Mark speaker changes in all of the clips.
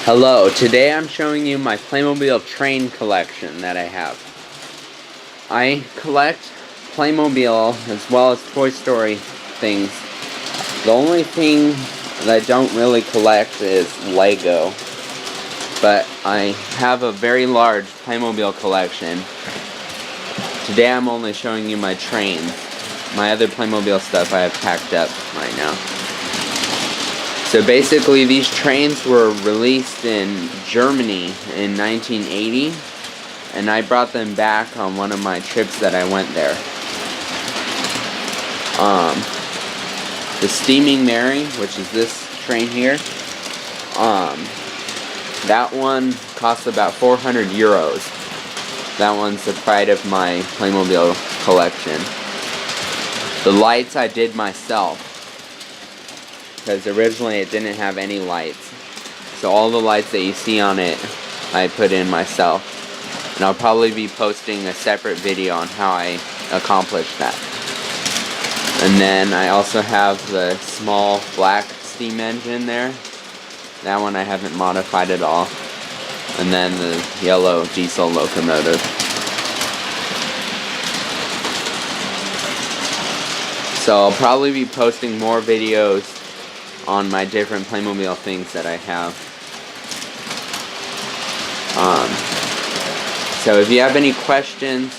Speaker 1: Hello, today I'm showing you my Playmobil train collection that I have. I collect Playmobil as well as Toy Story things. The only thing that I don't really collect is Lego, but I have a very large Playmobil collection. Today I'm only showing you my trains. My other Playmobil stuff I have packed up right now. So basically these trains were released in Germany in 1980, and I brought them back on one of my trips that I went there. The Steaming Mary, which is this train here, that one cost about 400 euros. That one's the pride of my Playmobil collection. The lights I did myself, because originally it didn't have any lights. So all the lights that you see on it, I put in myself. And I'll probably be posting a separate video on how I accomplished that. And then I also have the small black steam engine there. That one I haven't modified at all. And then the yellow diesel locomotive. So I'll probably be posting more videos on my different Playmobil things that I have. So if you have any questions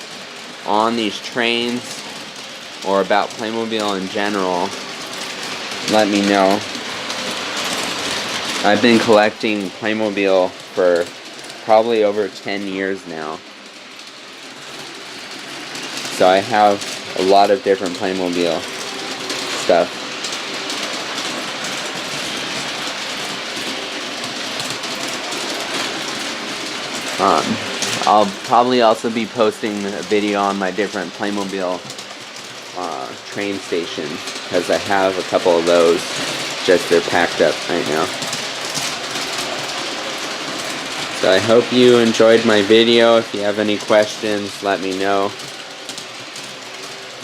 Speaker 1: on these trains or about Playmobil in general, let me know. I've been collecting Playmobil for probably over 10 years now. So I have a lot of different Playmobil stuff. I'll probably also be posting a video on my different Playmobil train stations, because I have a couple of those, just they're packed up right now. So I hope you enjoyed my video. If you have any questions, let me know.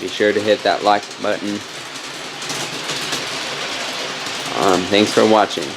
Speaker 1: Be sure to hit that like button. Thanks for watching.